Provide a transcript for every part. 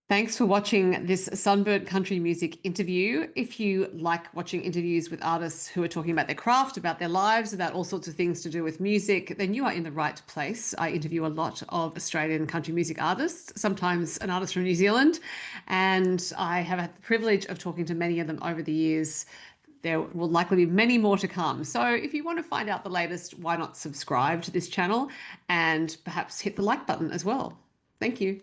Thanks for watching this Sunburnt Country Music interview. If you like watching interviews with artists who are talking about their craft, about their lives, about all sorts of things to do with music, then you are in the right place. I interview a lot of Australian country music artists, sometimes an artist from New Zealand, and I have had the privilege of talking to many of them over the years. There will likely be many more to come. So if you want to find out the latest, why not subscribe to this channel and perhaps hit the like button as well. Thank you.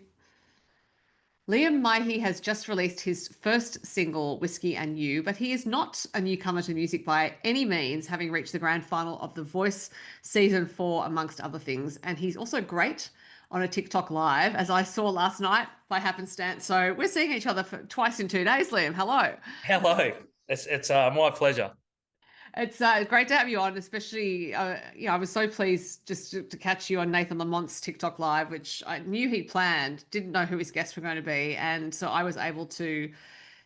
Liam Maihi has just released his first single, Whiskey and You, but he is not a newcomer to music by any means, having reached the grand final of The Voice season 4, amongst other things. And he's also great on a TikTok live, as I saw last night by happenstance. So we're seeing each other for twice in 2 days, Liam. Hello. Hello. It's my pleasure. It's great to have you on, especially, I was so pleased just to catch you on Nathan Lamont's TikTok live, which I knew he planned, didn't know who his guests were going to be. And so I was able to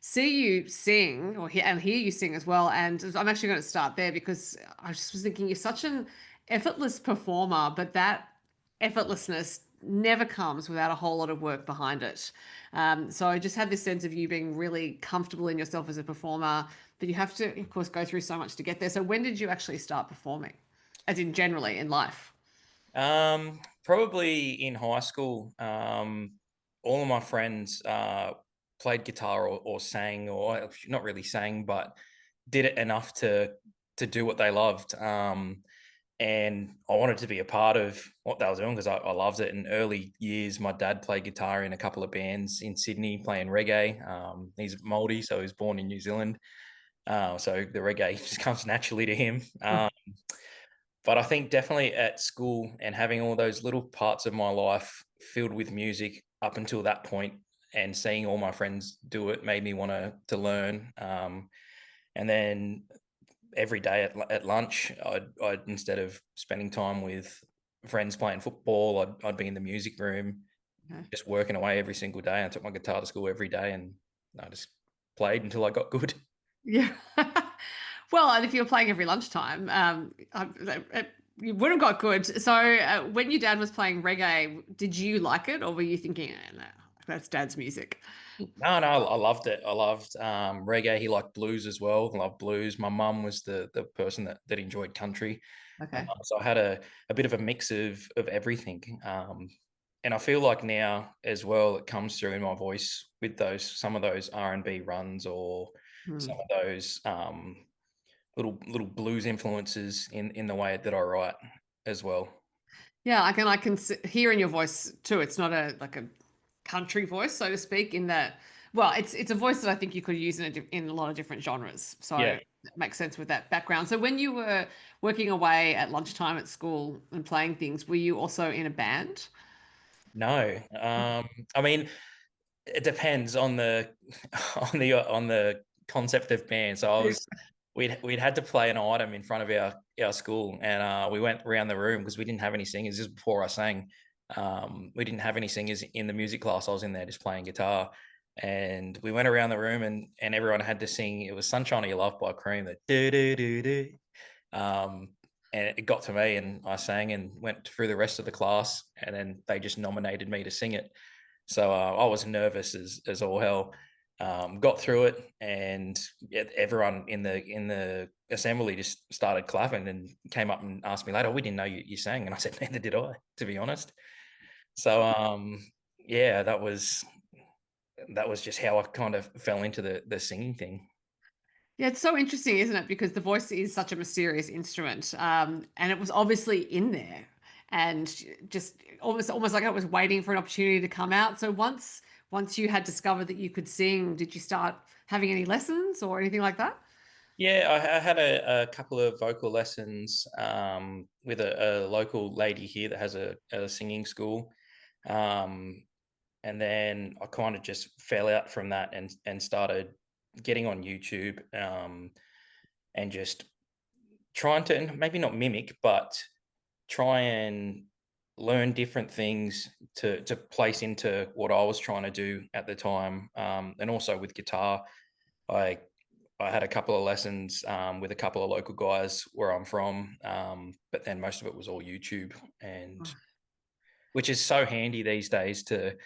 see you sing and hear you sing as well. And I'm actually going to start there because I just was thinking you're such an effortless performer, but that effortlessness never comes without a whole lot of work behind it. So I just had this sense of you being really comfortable in yourself as a performer, but you have to, of course, go through so much to get there. So when did you actually start performing, as in generally in life? Probably in high school. All of my friends played guitar or sang, or not really sang, but did it enough to do what they loved. And I wanted to be a part of what they were doing because I loved it. In early years, my dad played guitar in a couple of bands in Sydney playing reggae. He's Māori, so he was born in New Zealand. So the reggae just comes naturally to him. But I think definitely at school and having all those little parts of my life filled with music up until that point and seeing all my friends do it made me want to learn. And then every day at lunch, I'd instead of spending time with friends playing football, I'd be in the music room Okay. just working away every single day. I took my guitar to school every day and I just played until I got good. Yeah. Well, and if you were playing every lunchtime, you would have got good. So, when your dad was playing reggae, did you like it, or were you thinking, no, that's dad's music? No, I loved it. I loved reggae. He liked blues as well. I loved blues. My mum was the person that enjoyed country. Okay. So I had a bit of a mix of everything. And I feel like now as well, it comes through in my voice with those some of those R&B runs or some Hmm. of those little blues influences in the way that I write as well. Yeah, hear in your voice too. It's not a like a country voice, so to speak, in that, well, it's a voice that I think you could use in a lot of different genres. So Yeah. it makes sense with that background. So when you were working away at lunchtime at school and playing things, were you also in a band? No. I mean, it depends on the on the concept of band. So I Yeah. was we'd had to play an item in front of our school, and we went around the room because we didn't have any singers. Just before I sang, we didn't have any singers in the music class. I was in there just playing guitar, and we went around the room, and everyone had to sing. It was "Sunshine of Your Love" by Cream. That do do do do. Um, and it got to me, and I sang and went through the rest of the class, and then they just nominated me to sing it. So I was nervous as all hell. Got through it, and everyone in the assembly just started clapping and came up and asked me later, "We didn't know you sang," and I said, "Neither did I, to be honest." So yeah, that was just how I kind of fell into the singing thing. Yeah, it's so interesting, isn't it? Because the voice is such a mysterious instrument, and it was obviously in there, and just almost like it was waiting for an opportunity to come out. So once you had discovered that you could sing, did you start having any lessons or anything like that? Yeah, I had a couple of vocal lessons with a local lady here that has a singing school. Um, and then I kind of just fell out from that and started getting on YouTube and just trying to maybe not mimic, but try and learn different things to place into what I was trying to do at the time. And also with guitar, I I had a couple of lessons with a couple of local guys where I'm from, but then most of it was all YouTube. And which is so handy these days to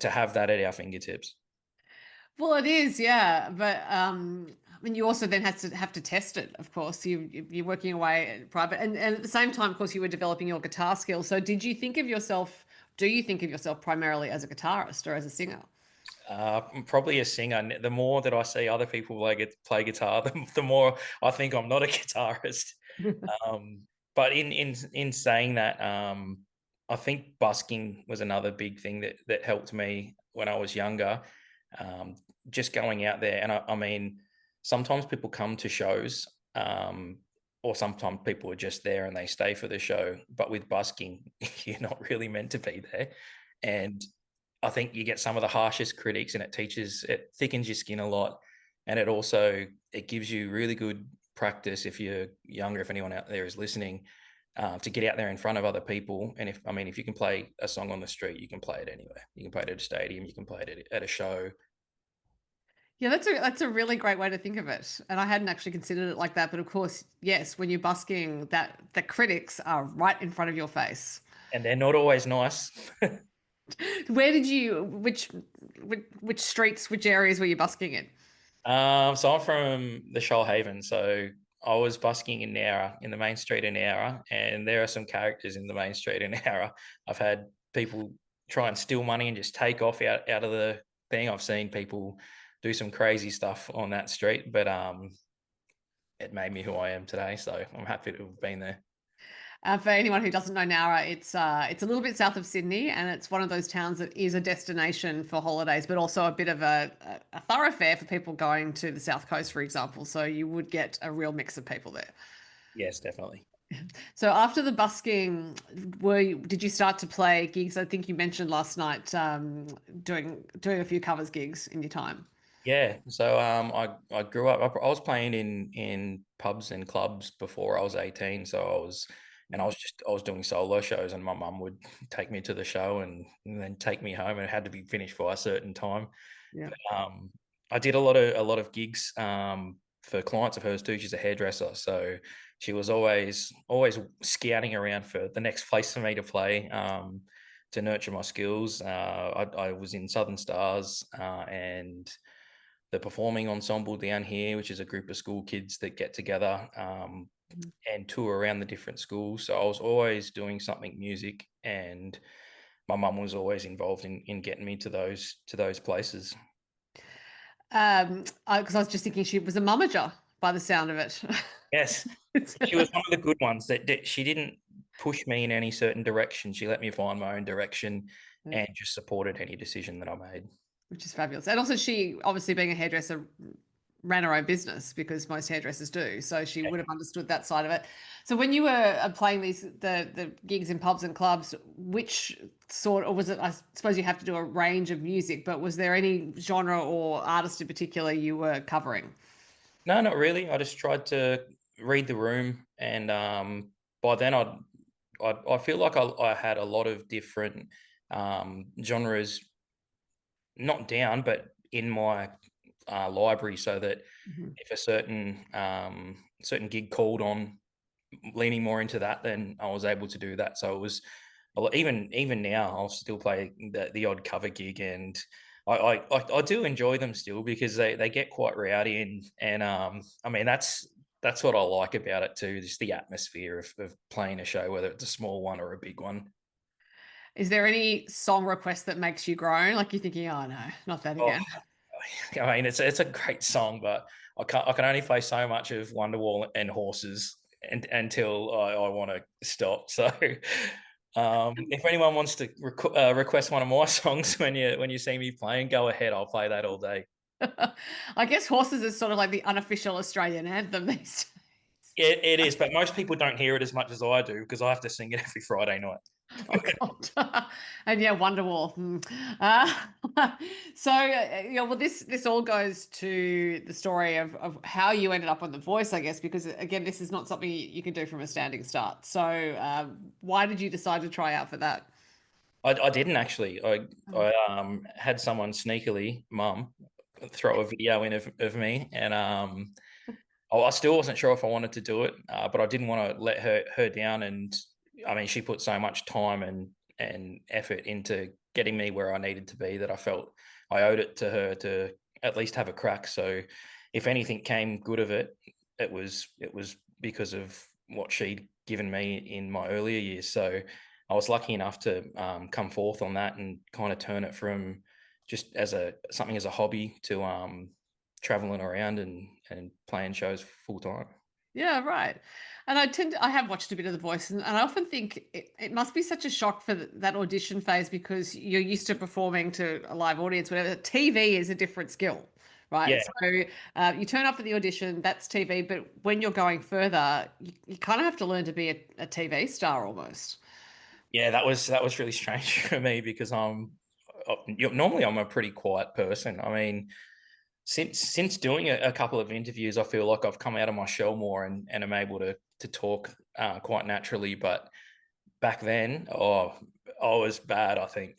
have that at our fingertips. Well, it is, yeah. But I mean, you also then have to test it, of course. You're working away at private, and at the same time, of course, you were developing your guitar skills. So, did you think of yourself? Do you think of yourself primarily as a guitarist or as a singer? Probably a singer. The more that I see other people play guitar, the more I think I'm not a guitarist. Um, but in saying that, I think busking was another big thing that helped me when I was younger. Um, just going out there, and I mean, sometimes people come to shows, or sometimes people are just there and they stay for the show. But with busking, you're not really meant to be there, and I think you get some of the harshest critics, and it thickens your skin a lot, and it gives you really good practice if you're younger, if anyone out there is listening, to get out there in front of other people. And if you can play a song on the street, you can play it anywhere. You can play it at a stadium, you can play it at a show. Yeah, that's a really great way to think of it. And I hadn't actually considered it like that. But of course, yes, when you're busking, that the critics are right in front of your face. And they're not always nice. Where did you, which streets, which areas were you busking in? So I'm from the Shoalhaven, so I was busking in Nowra, in the main street in Nowra, and there are some characters in the main street in Nowra. I've had people try and steal money and just take off out of the thing. I've seen people do some crazy stuff on that street, but it made me who I am today. So I'm happy to have been there. For anyone who doesn't know Nowra, it's a little bit south of Sydney, and it's one of those towns that is a destination for holidays, but also a bit of a thoroughfare for people going to the South Coast, for example. So you would get a real mix of people there. Yes, definitely. So after the busking, did you start to play gigs? I think you mentioned last night doing a few covers gigs in your time. Yeah, so I grew up. I was playing in pubs and clubs before I was 18. So I was doing solo shows, and my mum would take me to the show and then take me home, and it had to be finished by a certain time. Yeah. But, I did a lot of gigs for clients of hers too. She's a hairdresser, so she was always scouting around for the next place for me to play. To nurture my skills, I was in Southern Stars and the performing ensemble down here, which is a group of school kids that get together and tour around the different schools. So I was always doing something music, and my mum was always involved in getting me to those places. Because I was just thinking she was a mummager by the sound of it. Yes, she was one of the good ones that she didn't push me in any certain direction. She let me find my own direction and just supported any decision that I made. Which is fabulous. And also, she obviously being a hairdresser ran her own business because most hairdressers do. So she would have understood that side of it. So when you were playing the gigs in pubs and clubs, which sort, or was it? I suppose you have to do a range of music, but was there any genre or artist in particular you were covering? No, not really. I just tried to read the room, and by then I feel like I had a lot of different genres, not down, but in my library, so that Mhm. if a certain gig called on leaning more into that, then I was able to do that. So it was even now I'll still play the odd cover gig, and I do enjoy them still because they get quite rowdy, and I mean that's what I like about it too, just the atmosphere of playing a show, whether it's a small one or a big one. Is there any song request that makes you groan? Like you're thinking, oh no, not that Oh, again. I mean it's a great song, but I can only play so much of Wonderwall and Horses until I want to stop. So if anyone wants to request one of my songs when you see me playing, go ahead. I'll play that all day. I guess Horses is sort of like the unofficial Australian anthem these days. It is, but most people don't hear it as much as I do because I have to sing it every Friday night. Oh God. And yeah, Wonderwall. So yeah, well, this all goes to the story of how you ended up on The Voice, I guess, because again, this is not something you can do from a standing start. So why did you decide to try out for that? I didn't actually. I Oh. I had someone sneakily, mum, throw a video in of me, and I still wasn't sure if I wanted to do it, but I didn't want to let her down. And I mean, she put so much time and effort into getting me where I needed to be that I felt I owed it to her to at least have a crack. So if anything came good of it, it was because of what she'd given me in my earlier years. So I was lucky enough to come forth on that and kind of turn it from just as a something as a hobby to traveling around and playing shows full time. Yeah, right. And I have watched a bit of The Voice, and I often think it must be such a shock for that audition phase because you're used to performing to a live audience, whatever. TV is a different skill, right? Yeah, So you turn up for the audition, that's TV, but when you're going further, you kind of have to learn to be a TV star almost. yeah, that was really strange for me because normally I'm a pretty quiet person. I mean, since doing a couple of interviews, I feel like I've come out of my shell more and am able to talk quite naturally. But back then, oh, I was bad, I think.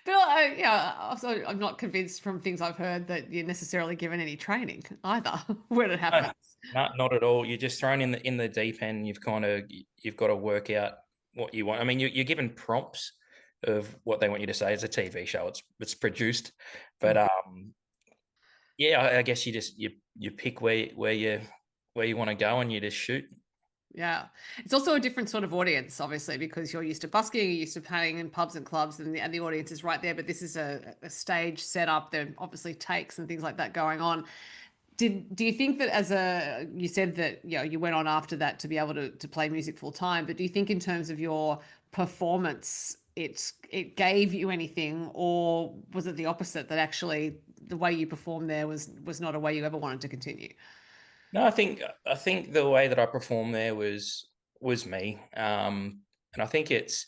But yeah, also I'm not convinced from things I've heard that you're necessarily given any training either when it No, happens. not at all. You're just thrown in the deep end. You've got to work out what you want. I mean, you're given prompts of what they want you to say. It's a TV show. It's produced, but yeah, I guess you pick where you want to go and you just shoot. Yeah. It's also a different sort of audience, obviously, because you're used to busking, you're used to playing in pubs and clubs, and the audience is right there. But this is a stage set up. There are obviously takes and things like that going on. Do you think that you said that, you went on after that to be able to play music full time, but do you think in terms of your performance, it gave you anything, or was it the opposite that actually the way you performed there was not a way you ever wanted to continue? No, I think the way that I performed there was me, and I think it's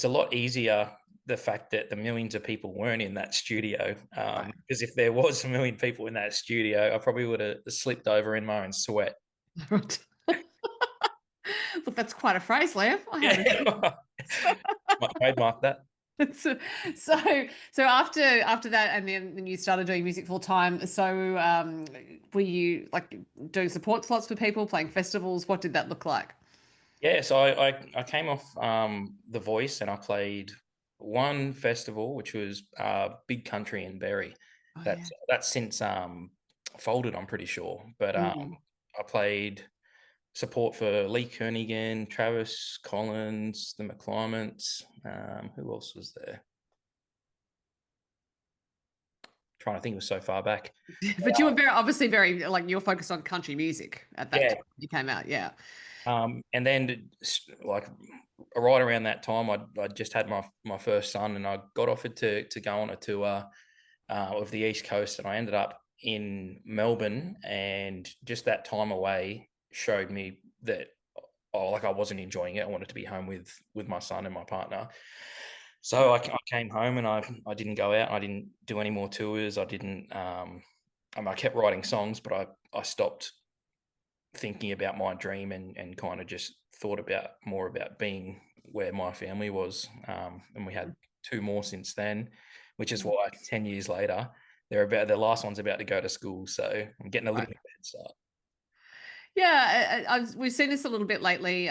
a lot easier the fact that the millions of people weren't in that studio. Right. Because if there was a million people in that studio, I probably would have slipped over in my own sweat. Look, that's quite a phrase, Liam. I haven't. Yeah, might trademark that. So, so after that, and then you started doing music full time. So, were you like doing support slots for people, playing festivals? What did that look like? Yeah, so I came off The Voice and I played one festival, which was Big Country in Berry. Oh yeah. That's since folded, I'm pretty sure. But Mm. I played support for Lee Kernighan, Travis Collins, the McCliments. Who else was there? Trying to think, it was so far back. But you were very obviously very like you were focused on country music at that Yeah, time when you came out. Yeah. and then like right around that time, I just had my first son, and I got offered to go on a tour of the East Coast, and I ended up in Melbourne, and just that time away showed me that like I wasn't enjoying it. I wanted to be home with my son and my partner. So I came home and I didn't go out. I didn't do any more tours. I didn't. I mean, I kept writing songs, but I stopped thinking about my dream and kind of just thought about more about being where my family was. And we had two more since then, which is why 10 years later, the last one's about to go to school. So I'm getting a little Right. bit of a head start. Yeah, we've seen this a little bit lately.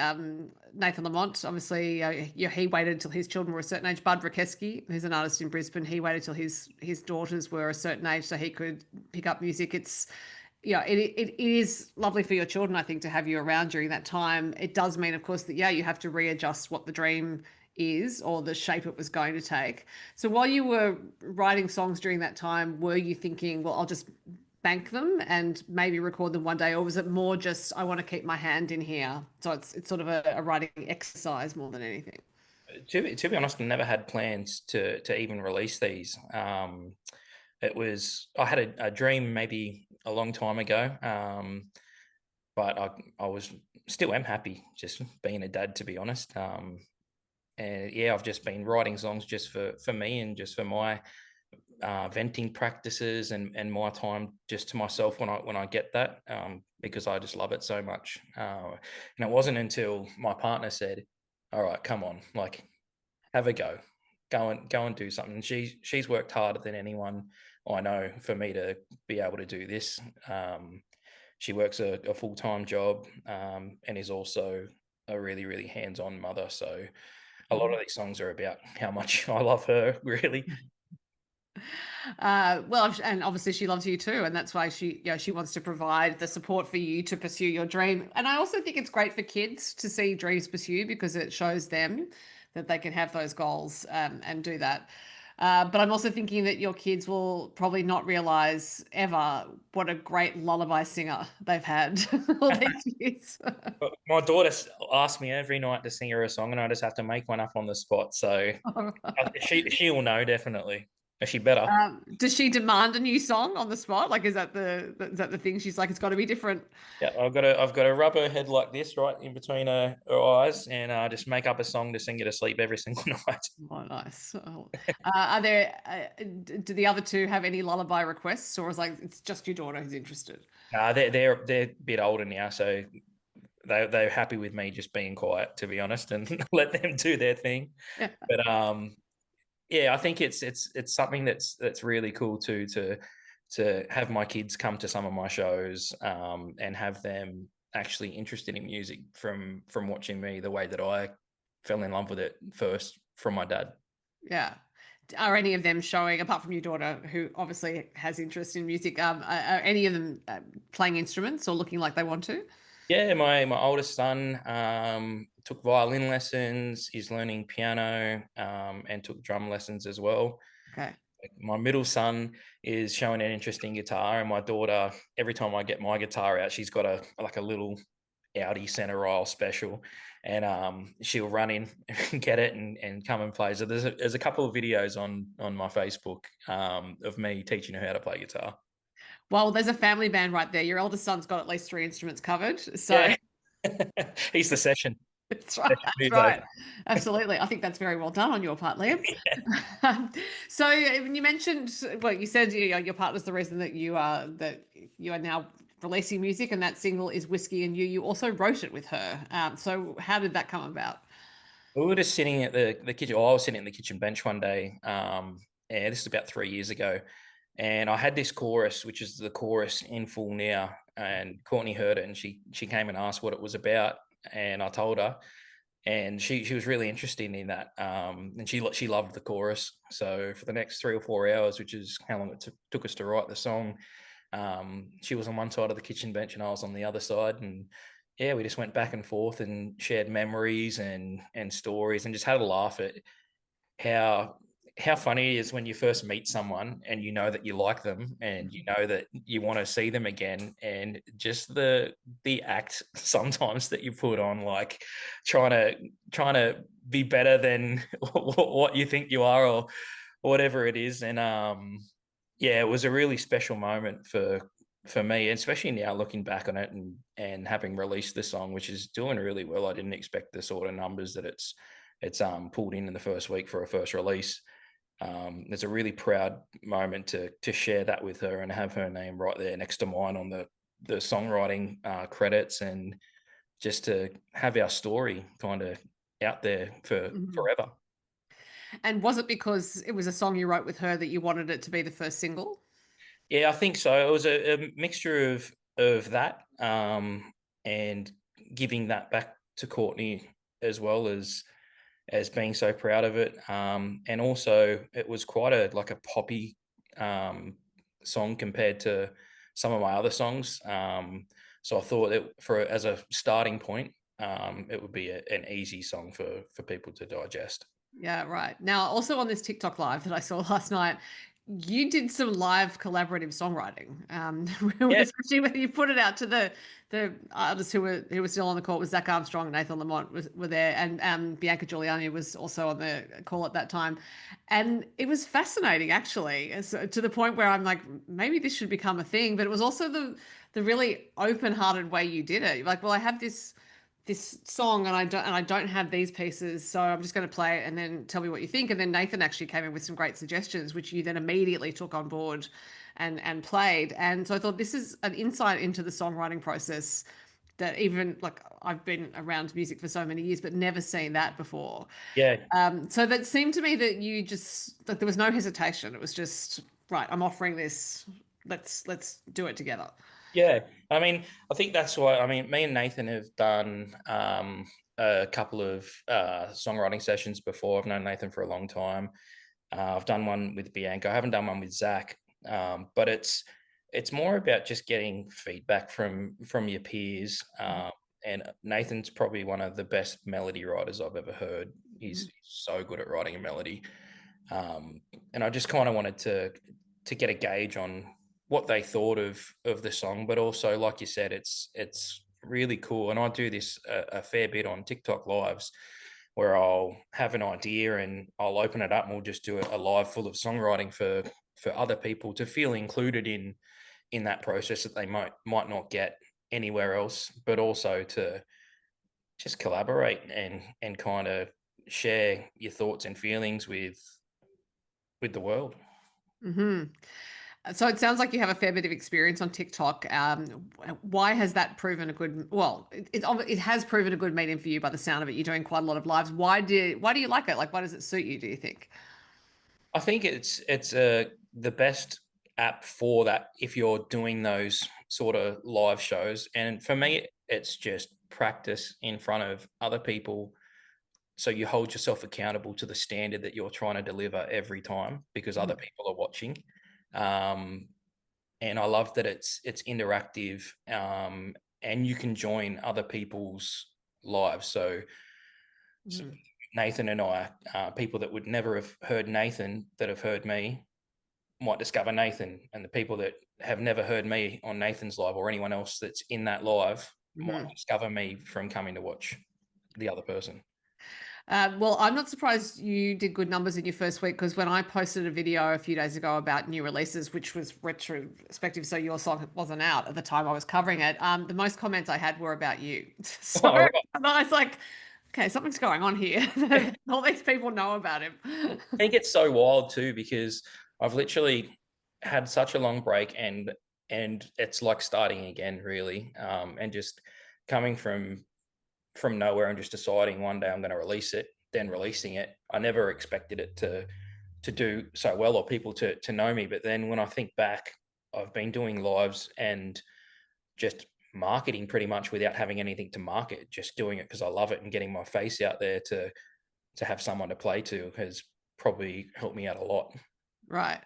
Nathan Lamont, obviously, he waited until his children were a certain age. Bud Rakeski, who's an artist in Brisbane, he waited till his daughters were a certain age so he could pick up music. It's it is lovely for your children, I think, to have you around during that time. It does mean, of course, that you have to readjust what the dream is or the shape it was going to take. So while you were writing songs during that time, were you thinking, well, I'll just bank them and maybe record them one day, or was it more just I want to keep my hand in here? So it's sort of a writing exercise more than anything. To be honest, I never had plans to even release these. It was I had a dream maybe a long time ago, but I was still am happy just being a dad, to be honest. And yeah, I've just been writing songs just for me and just for my venting practices and my time just to myself when I get that, because I just love it so much. And it wasn't until my partner said, "All right, come on, like have a go, go and do something." She's worked harder than anyone I know for me to be able to do this. She works a full time job, and is also a really, really hands-on mother. So a lot Mhm. of these songs are about how much I love her, really. Well, and obviously she loves you too, and that's why she wants to provide the support for you to pursue your dream. And I also think it's great for kids to see dreams pursue because it shows them that they can have those goals and do that. But I'm also thinking that your kids will probably not realize ever what a great lullaby singer they've had all these years. But my daughter asks me every night to sing her a song, and I just have to make one up on the spot. So she will know definitely. She better. Does she demand a new song on the spot? Like, is that the thing? She's like, it's got to be different. Yeah, I've got to rub her head like this right in between her eyes, and just make up a song to sing her to sleep every single night. Oh, nice. Oh. Are there? Do the other two have any lullaby requests, or is like it's just your daughter who's interested? They're a bit older now, so they're happy with me just being quiet, to be honest, and let them do their thing. Yeah, But yeah, I think it's something that's really cool too, to have my kids come to some of my shows, and have them actually interested in music from watching me the way that I fell in love with it first from my dad. yeah. Are any of them showing, apart from your daughter, who obviously has interest in music? Are any of them playing instruments or looking like they want to? Yeah, my oldest son took violin lessons. He's learning piano, and took drum lessons as well. Okay. My middle son is showing an interest in guitar, and my daughter, every time I get my guitar out, she's got a little Audi center aisle special, and she'll run in and get it and come and play. So there's a couple of videos on my Facebook, of me teaching her how to play guitar. Well, there's a family band right there. Your eldest son's got at least three instruments covered, so Yeah, he's the that's right. session That's muso. right. Absolutely. I think that's very well done on your part, Liam. So when you mentioned, well, you said your partner's the reason that you are now releasing music, and that single is "Whiskey and You." You also wrote it with her. So how did that come about? We were just sitting at the kitchen. Or I was sitting at the kitchen bench one day. And this is about 3 years ago, and I had this chorus, which is the chorus in full now. And Courtney heard it, and she came and asked what it was about, and I told her, and she was really interested in that. And she loved the chorus. So for the next 3 or 4 hours, which is how long it took us to write the song, she was on one side of the kitchen bench and I was on the other side, and yeah, we just went back and forth and shared memories and stories and just had a laugh at how funny it is when you first meet someone and you know that you like them and you know that you want to see them again, and just the act sometimes that you put on, like trying to be better than what you think you are, or whatever it is. And yeah, it was a really special moment for me, and especially now looking back on it and having released the song, which is doing really well. I didn't expect the sort of numbers that it's pulled in the first week for a first release. It's a really proud moment to share that with her and have her name right there next to mine on the songwriting credits, and just to have our story kind of out there for Mhm. forever. And was it because it was a song you wrote with her that you wanted it to be the first single? Yeah, I think so. It was a mixture of that, and giving that back to Courtney, as well as being so proud of it. And also it was quite a like a poppy um, song compared to some of my other songs. So I thought that for as a starting point, it would be an easy song for people to digest. Yeah, right. Now, also on this TikTok live that I saw last night, you did some live collaborative songwriting. Yeah. Especially when you put it out to the artists who were still on the call. Was Zach Armstrong, Nathan Lamont were there, and Bianca Giuliani was also on the call at that time, and it was fascinating actually, to the point where I'm like, maybe this should become a thing. But it was also the really open-hearted way you did it. Like, well, I have this song and I don't have these pieces, so I'm just going to play it and then tell me what you think. And then Nathan actually came in with some great suggestions, which you then immediately took on board and played. And so I thought this is an insight into the songwriting process that even like I've been around music for so many years, but never seen that before. Yeah. So that seemed to me that you just like there was no hesitation. It was just right. I'm offering this. Let's do it together. Yeah, I mean, I think that's why. I mean, me and Nathan have done. a couple of songwriting sessions before. I've known Nathan for a long time. I've done one with Bianca. I haven't done one with Zach, but it's more about just getting feedback from your peers. And Nathan's probably one of the best melody writers I've ever heard. He's Mhm. so good at writing a melody, and I just kind of wanted to get a gauge on what they thought of the song, but also, like you said, it's really cool. And I do this a fair bit on TikTok lives where I'll have an idea and I'll open it up and we'll just do a live full of songwriting for other people to feel included in that process that they might not get anywhere else, but also to just collaborate and kind of share your thoughts and feelings with the world. Mhm. So it sounds like you have a fair bit of experience on TikTok. Why has that proven a good? Well, it has proven a good medium for you by the sound of it. You're doing quite a lot of lives. Why do you like it? Like, why does it suit you? Do you think? I think it's the best app for that if you're doing those sort of live shows. And for me, it's just practice in front of other people. So you hold yourself accountable to the standard that you're trying to deliver every time because other Mhm. people are watching. Um, and I love that it's interactive, and you can join other people's lives. So Mhm. Nathan and I, people that would never have heard Nathan that have heard me might discover Nathan, and the people that have never heard me on Nathan's live or anyone else that's in that live might Mhm. discover me from coming to watch the other person. Well, I'm not surprised you did good numbers in your first week because when I posted a video a few days ago about new releases, which was retrospective, so your song wasn't out at the time I was covering it, the most comments I had were about you. So All right. I was like, okay, something's going on here. I All these people know about him. think it's so wild too because I've literally had such a long break and it's like starting again really, and just coming from nowhere and just deciding one day I'm going to release it, then releasing it. I never expected it to do so well or people to know me. But then when I think back, I've been doing lives and just marketing pretty much without having anything to market, just doing it because I love it and getting my face out there to have someone to play to has probably helped me out a lot. Right.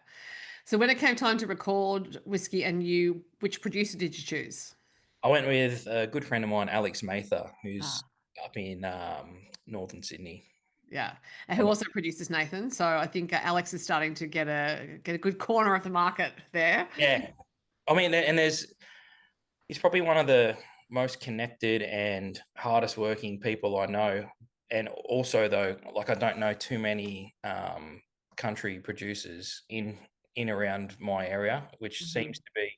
So when it came time to record Whiskey and You, which producer did you choose? I went with a good friend of mine, Alex Mather, who's Ah, up in northern Sydney. yeah. And who Um, also produces Nathan. So I think Alex is starting to get a good corner of the market there. yeah, I mean, and he's probably one of the most connected and hardest working people I know. And also, though, like I don't know too many country producers in around my area, which seems Mhm. to be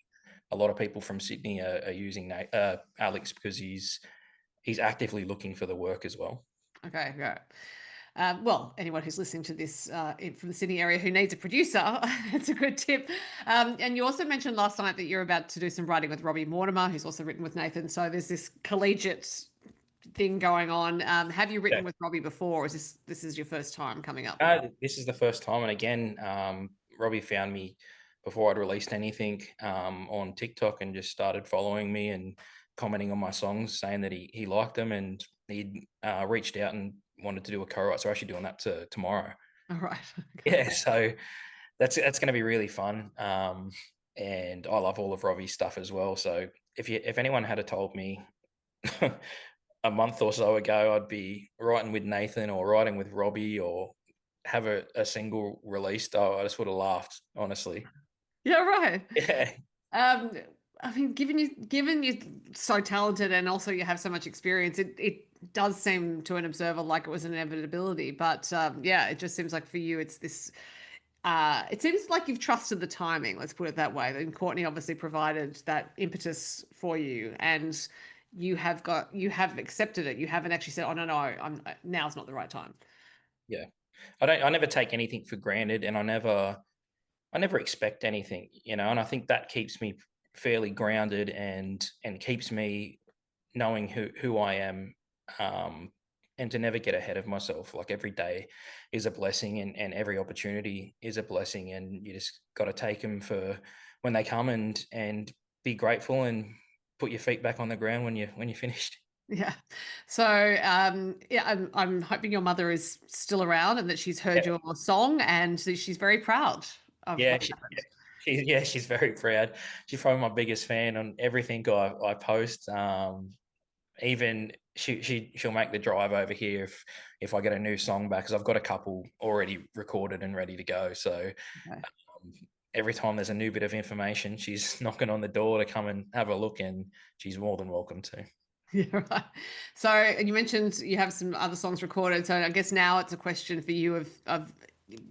a lot of people from Sydney are using Alex because he's actively looking for the work as well. Okay, yeah. Well, anyone who's listening to this from the Sydney area who needs a producer, it's a good tip. And you also mentioned last night that you're about to do some writing with Robbie Mortimer, who's also written with Nathan. So there's this collegiate thing going on. Have you Yeah. written with Robbie before, or is this is your first time coming up? This is the first time, and again, Robbie found me before I'd released anything on TikTok and just started following me and commenting on my songs, saying that he liked them, and he reached out and wanted to do a co-write. So we're actually doing that tomorrow. All right. Okay. Yeah, so that's going to be really fun, and I love all of Robbie's stuff as well. So if anyone had have told me a month or so ago I'd be writing with Nathan or writing with Robbie or have a single released, I just would have laughed, honestly. Yeah, right. Yeah, Um, I mean, given you're so talented and also you have so much experience, it does seem to an observer like it was an inevitability. But yeah, it just seems like for you, it's this. It seems like you've trusted the timing. Let's put it that way. And Courtney obviously provided that impetus for you, and you have accepted it. You haven't actually said, "Oh no, no, now's not the right time." yeah. I never take anything for granted, and I never expect anything, and I think that keeps me fairly grounded and keeps me knowing who I am, um, and to never get ahead of myself. Like every day is a blessing, and every opportunity is a blessing, and you just got to take them for when they come and be grateful and put your feet back on the ground when you're finished. Yeah. So, yeah, I'm hoping your mother is still around and that she's heard Yeah, your song and that she's very proud of yeah, what happened. she's very proud. She's probably my biggest fan on everything I post. Even she'll make the drive over here if I get a new song back, because I've got a couple already recorded and ready to go. So Okay. um, every time there's a new bit of information, she's knocking on the door to come and have a look, and she's more than welcome to. Yeah, right. So, and you mentioned you have some other songs recorded. So, I guess now it's a question for you of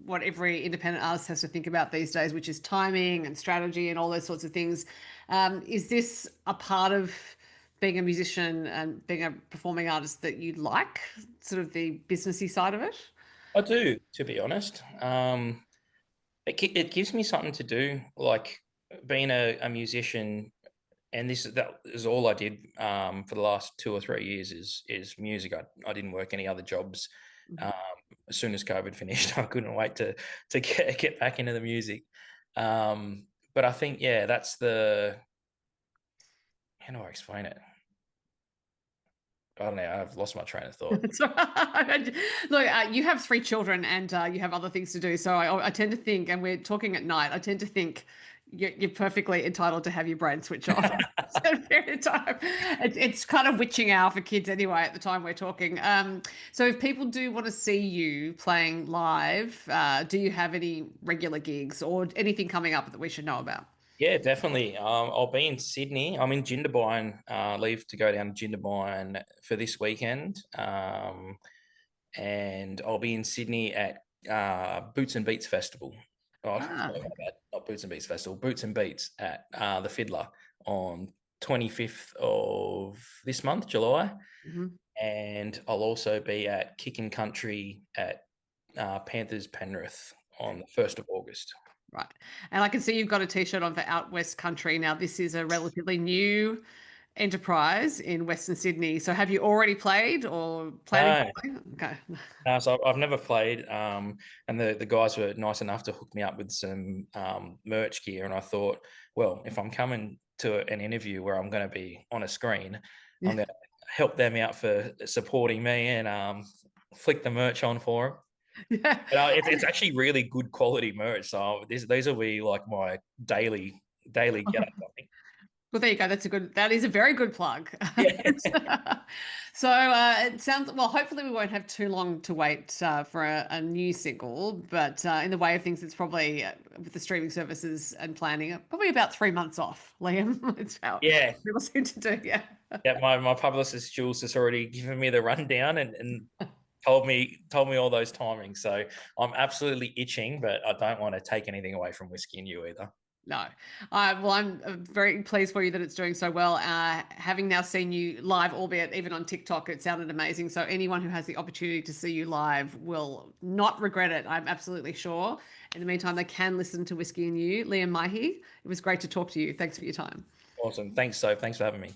what every independent artist has to think about these days, which is timing and strategy and all those sorts of things. Is this a part of being a musician and being a performing artist that you like, sort of the businessy side of it? I do, to be honest. It gives me something to do, like being a musician, and that is all I did for the last 2 or 3 years is music. I didn't work any other jobs. Mhm. Um, as soon as COVID finished, I couldn't wait to get back into the music. But I think, yeah, that's the how do I explain it? I don't know. I've lost my train of thought. That's right. Look, you have three children and you have other things to do. So I tend to think, and we're talking at night, I tend to think you're perfectly entitled to have your brain switch off at a certain period of time. It's kind of witching hour for kids anyway at the time we're talking. So if people do want to see you playing live, do you have any regular gigs or anything coming up that we should know about? Yeah, definitely. I'll be in Sydney. I'm in Jindabyne. Leave to go down to Jindabyne for this weekend. And I'll be in Sydney at Boots and Beats Festival. Oh, Ah, sorry about that. Not Boots and Beats Festival. Boots and Beats at the Fiddler on 25th of this month, July. mhm. And I'll also be at Kickin' Country at Panthers Penrith on the 1st of August. Right. And I can see you've got a t-shirt on for Out West Country. Now, this is a relatively new enterprise in Western Sydney. So have you already played or planning to No, play? Okay. so I've never played, and the guys were nice enough to hook me up with some merch gear, and I thought, well, if I'm coming to an interview where I'm going to be on a screen, Yeah. I'm going to help them out for supporting me and flick the merch on for them. Yeah. But it's actually really good quality merch, so these will be like my daily get up. I think. Well, there you go. That is a very good plug. Yeah, So it sounds, well, hopefully we won't have too long to wait for a new single, but in the way of things, it's probably with the streaming services and planning, probably about 3 months off, Liam. It's how yeah. people seem to do. Yeah. Yeah, my publicist Jules has already given me the rundown and told me all those timings. So I'm absolutely itching, but I don't want to take anything away from Whiskey and You either. No. Well, I'm very pleased for you that it's doing so well. Having now seen you live, albeit even on TikTok, it sounded amazing. So anyone who has the opportunity to see you live will not regret it. I'm absolutely sure. In the meantime, they can listen to Whiskey and You. Liam Maihi, it was great to talk to you. Thanks for your time. Awesome. Thanks, so thanks for having me.